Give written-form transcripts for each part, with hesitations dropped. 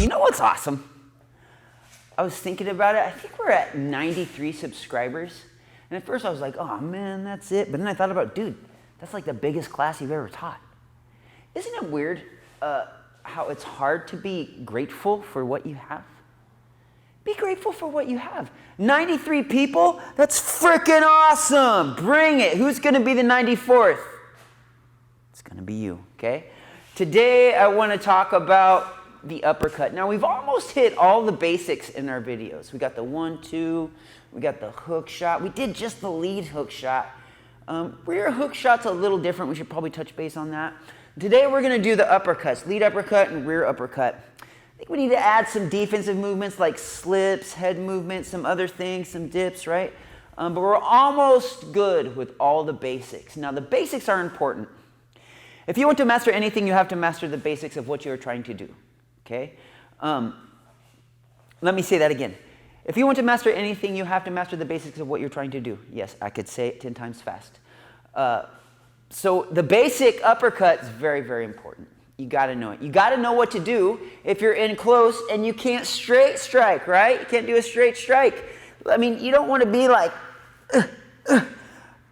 You know what's awesome? I was thinking about it. I think we're at 93 subscribers. And at first I was like, oh man, that's it. But then I thought about, dude, that's like the biggest class you've ever taught. Isn't it weird how it's hard to be grateful for what you have? Be grateful for what you have. 93 people? That's freaking awesome. Bring it. Who's going to be the 94th? It's going to be you, okay? Today I want to talk about the uppercut. Now we've almost hit all the basics in our videos. We got the 1-2, we got the hook shot. We did just the lead hook shot. Rear hook shot's a little different. We should probably touch base on that. Today we're going to do the uppercuts, lead uppercut and rear uppercut. I think we need to add some defensive movements like slips, head movements, some other things, some dips, right? But we're almost good with all the basics. Now the basics are important. If you want to master anything, you have to master the basics of what you're trying to do. Okay? Let me say that again. If you want to master anything, you have to master the basics of what you're trying to do. Yes, I could say it 10 times fast. So the basic uppercut is very, very important. You got to know it. You got to know what to do if you're in close and you can't straight strike, right? You can't do a straight strike. I mean, you don't want to be like,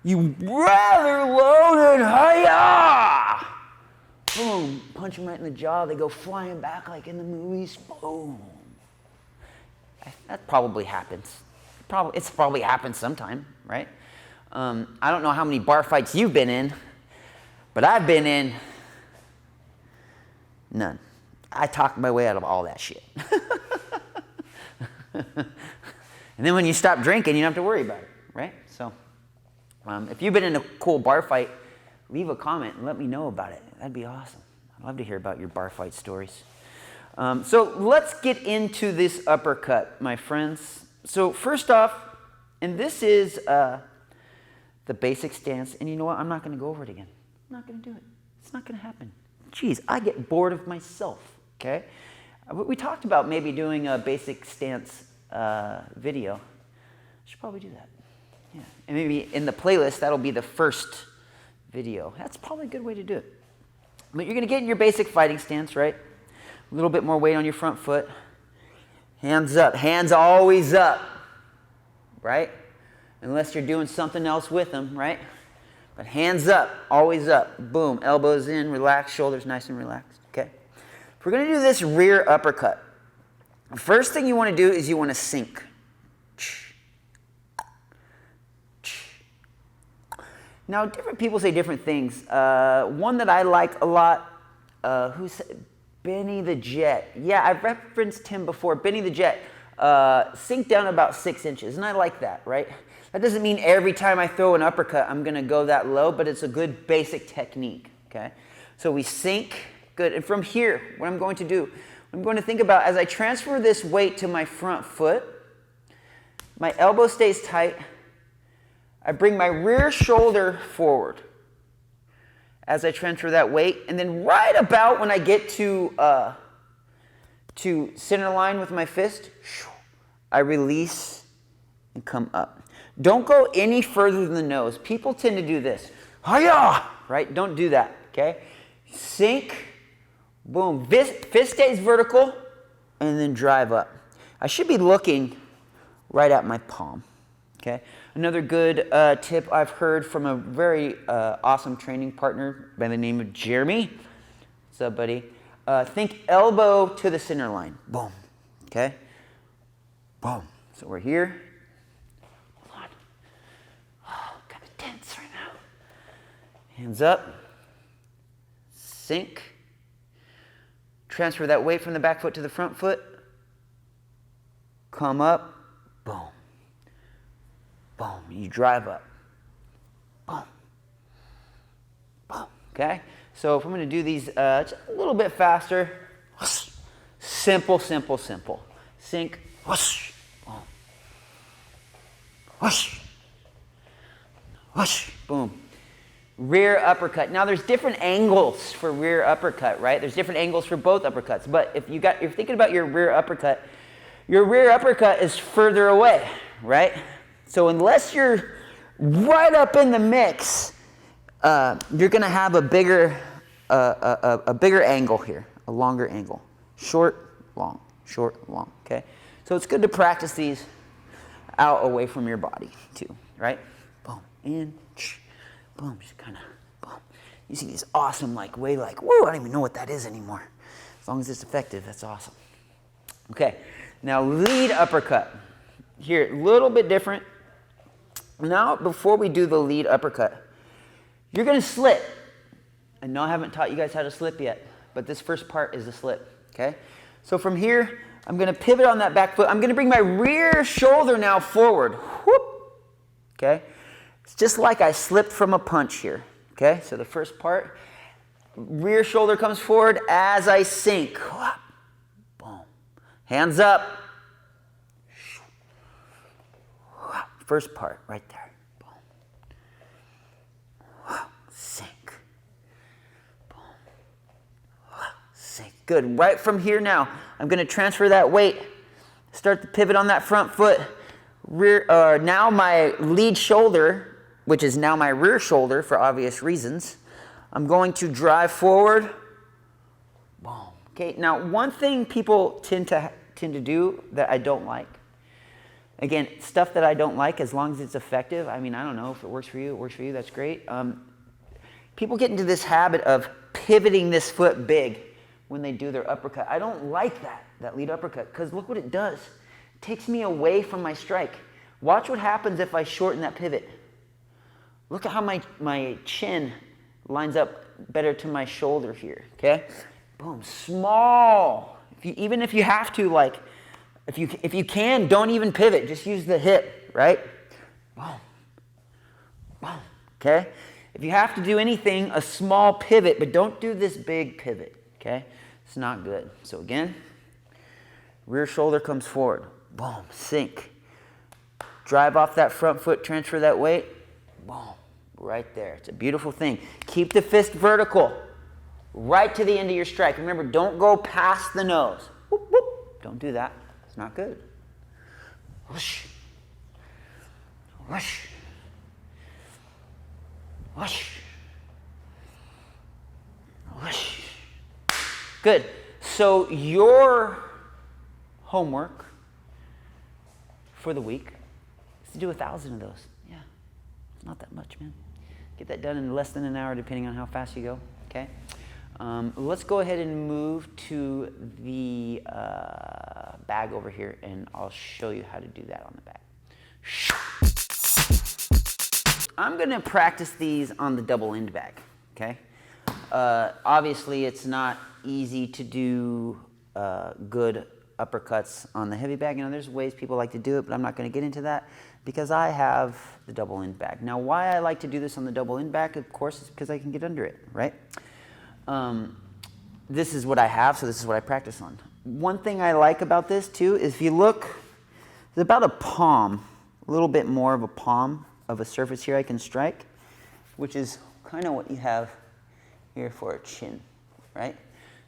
you rather load and hi-yah! Boom, punch them right in the jaw. They go flying back like in the movies. Boom. That probably happens. It's probably happened sometime, right? I don't know how many bar fights you've been in, but I've been in none. I talked my way out of all that shit. And then when you stop drinking, you don't have to worry about it, right? So if you've been in a cool bar fight, leave a comment and let me know about it. That'd be awesome. I'd love to hear about your bar fight stories. So let's get into this uppercut, my friends. So first off, and this is the basic stance, and you know what? I'm not going to go over it again. I'm not going to do it. It's not going to happen. Jeez, I get bored of myself, okay? We talked about maybe doing a basic stance video. I should probably do that. Yeah, and maybe in the playlist, that'll be the first video. That's probably a good way to do it. But you're going to get in your basic fighting stance, right? A little bit more weight on your front foot. Hands up. Hands always up, right? Unless you're doing something else with them, right? But hands up, always up. Boom. Elbows in, relaxed, shoulders nice and relaxed, okay? If we're going to do this rear uppercut, the first thing you want to do is you want to sink. Now, different people say different things. One that I like a lot, who's Benny the Jet. Yeah, I've referenced him before. Benny the Jet, sink down about 6 inches, and I like that, right? That doesn't mean every time I throw an uppercut, I'm going to go that low, but it's a good basic technique, okay? So we sink, good. And from here, what I'm going to do, I'm going to think about as I transfer this weight to my front foot, my elbow stays tight. I bring my rear shoulder forward as I transfer that weight, and then right about when I get to center line with my fist, I release and come up. Don't go any further than the nose. People tend to do this. Hi-yah! Right? Don't do that, okay? Sink, boom. Fist stays vertical, and then drive up. I should be looking right at my palm, okay? Another good tip I've heard from a very awesome training partner by the name of Jeremy. What's up, buddy? Think elbow to the center line. Boom. Okay? Boom. So we're here. Hold on. Oh, kind of tense right now. Hands up. Sink. Transfer that weight from the back foot to the front foot. Come up. Boom. Boom. You drive up. Boom. Boom. Okay? So if I'm going to do these just a little bit faster, simple, simple, simple. Sink. Whoosh. Boom. Whoosh. Whoosh. Boom. Rear uppercut. Now there's different angles for rear uppercut, right? There's different angles for both uppercuts. But if you're thinking about your rear uppercut is further away, right? So unless you're right up in the mix, you're going to have a bigger angle here, a longer angle. Short, long, short, long, okay? So it's good to practice these out away from your body too, right? Boom, in, boom, just kind of, boom. You see these awesome, like, way like, whoa, I don't even know what that is anymore. As long as it's effective, that's awesome. Okay, now lead uppercut. Here, a little bit different. Now, before we do the lead uppercut, you're going to slip. I know I haven't taught you guys how to slip yet, but this first part is a slip, okay? So from here, I'm going to pivot on that back foot. I'm going to bring my rear shoulder now forward. Whoop, okay? It's just like I slipped from a punch here, okay? So the first part, rear shoulder comes forward as I sink. Whoop, boom. Hands up. First part, right there. Boom. Sink. Boom. Sink. Good. Right from here now, I'm going to transfer that weight. Start to pivot on that front foot. Now my lead shoulder, which is now my rear shoulder for obvious reasons, I'm going to drive forward. Boom. Okay. Now, one thing people tend to do that I don't like. Again, stuff that I don't like, as long as it's effective. I mean, I don't know if it works for you. It works for you. That's great. People get into this habit of pivoting this foot big when they do their uppercut. I don't like that lead uppercut, because look what it does. It takes me away from my strike. Watch what happens if I shorten that pivot. Look at how my chin lines up better to my shoulder here, okay? Boom, small. Even if you have to, like, if you can, don't even pivot. Just use the hip, right? Boom. Boom. Okay? If you have to do anything, a small pivot, but don't do this big pivot, okay? It's not good. So again, rear shoulder comes forward. Boom. Sink. Drive off that front foot, transfer that weight. Boom. Right there. It's a beautiful thing. Keep the fist vertical. Right to the end of your strike. Remember, don't go past the nose. Whoop, whoop. Don't do that. It's not good. Whoosh. Whoosh. Whoosh. Whoosh. Good. So your homework for the week is to do 1,000 of those. Yeah. It's not that much, man. Get that done in less than an hour, depending on how fast you go. Okay? Let's go ahead and move to the bag over here, and I'll show you how to do that on the bag. I'm going to practice these on the double end bag, okay? Obviously, it's not easy to do good uppercuts on the heavy bag. You know, there's ways people like to do it, but I'm not going to get into that because I have the double end bag. Now, why I like to do this on the double end bag, of course, is because I can get under it, right? This is what I have, so this is what I practice on. One thing I like about this too is if you look, it's about a palm, a little bit more of a palm of a surface here I can strike, which is kind of what you have here for a chin, right?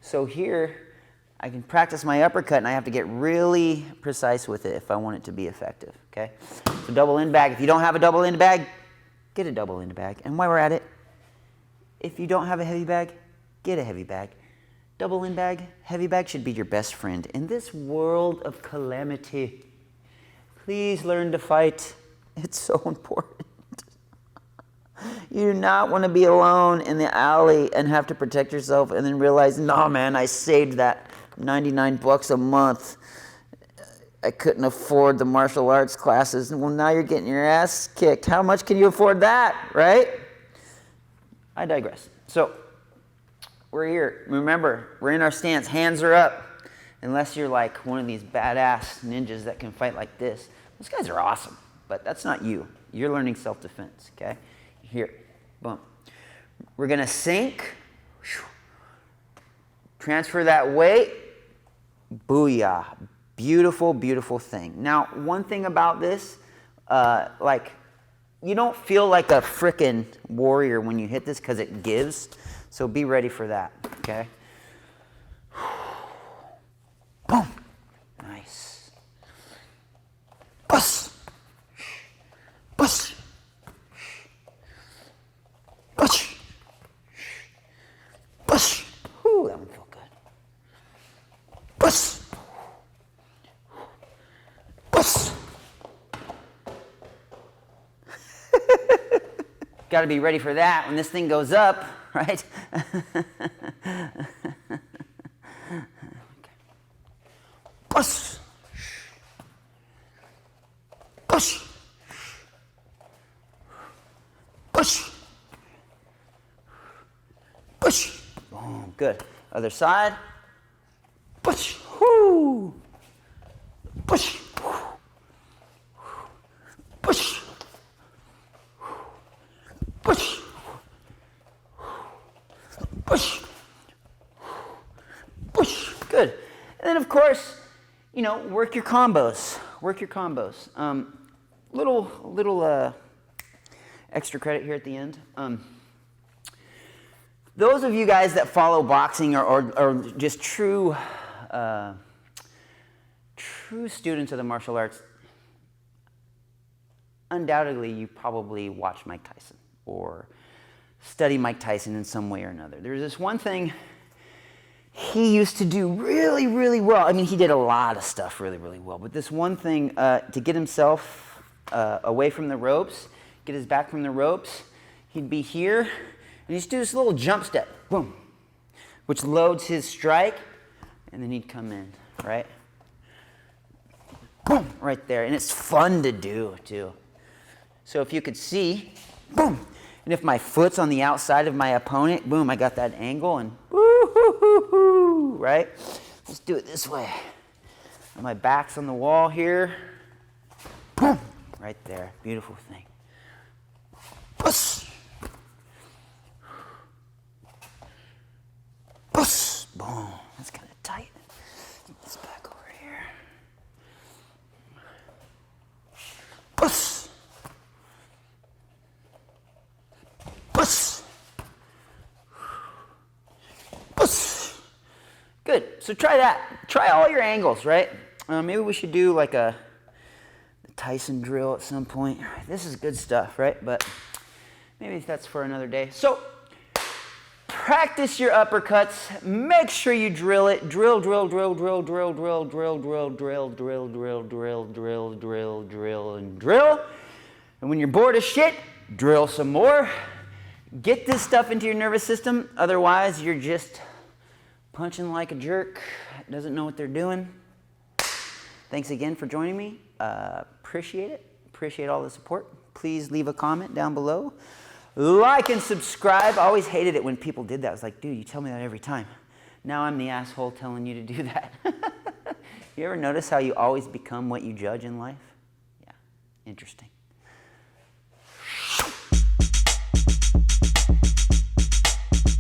So here I can practice my uppercut, and I have to get really precise with it if I want it to be effective, okay? So double end bag. If you don't have a double end bag, get a double end bag. And while we're at it, if you don't have a heavy bag, get a heavy bag. Double end bag, heavy bag should be your best friend. In this world of calamity, please learn to fight. It's so important. You do not want to be alone in the alley and have to protect yourself and then realize, no, man, I saved that $99 a month. I couldn't afford the martial arts classes. Well, now you're getting your ass kicked. How much can you afford that, right? I digress. So we're here. Remember, we're in our stance. Hands are up. Unless you're like one of these badass ninjas that can fight like this. Those guys are awesome, but that's not you. You're learning self-defense, okay? Here, boom. We're going to sink. Transfer that weight. Booyah. Beautiful, beautiful thing. Now, one thing about this, like, you don't feel like a frickin' warrior when you hit this because it gives. So be ready for that, okay? Boom. Nice. Bus. Bus. Bus. Bus. Ooh, that one felt good. Bus. got to be ready for that when this thing goes up, right? Push. Push. Push. Push. Boom. Good. Other side. Push. Whoo. Push. Push. Push. Push. Push. Good. And then, of course, you know, work your combos. Work your combos. Little extra credit here at the end. Those of you guys that follow boxing or just true students of the martial arts, undoubtedly you probably watch Mike Tyson or study Mike Tyson in some way or another. There's this one thing he used to do really, really well. I mean, he did a lot of stuff really, really well. But this one thing, to get himself away from the ropes, get his back from the ropes, he'd be here, and he'd just do this little jump step, boom, which loads his strike, and then he'd come in, right? Boom, right there. And it's fun to do, too. So if you could see, boom. And if my foot's on the outside of my opponent, boom, I got that angle, and woo-hoo-hoo-hoo, right? Let's do it this way. And my back's on the wall here. Boom, right there. Beautiful thing. Push. Push. Boom. That's kind of tight. Get this back over here. Push. Push. Push. Good. So try that. Try all your angles, right? Maybe we should do like a Tyson drill at some point. This is good stuff, right? But maybe that's for another day. So practice your uppercuts. Make sure you drill it. Drill, drill, drill, drill, drill, drill, drill, drill, drill, drill, drill, drill, drill, drill, drill, and drill. And when you're bored as shit, drill some more. Get this stuff into your nervous system. Otherwise, you're just punching like a jerk. Doesn't know what they're doing. Thanks again for joining me. Appreciate it. Appreciate all the support. Please leave a comment down below. Like and subscribe. I always hated it when people did that. I was like, dude, you tell me that every time. Now I'm the asshole telling you to do that. You ever notice how you always become what you judge in life? Yeah, interesting.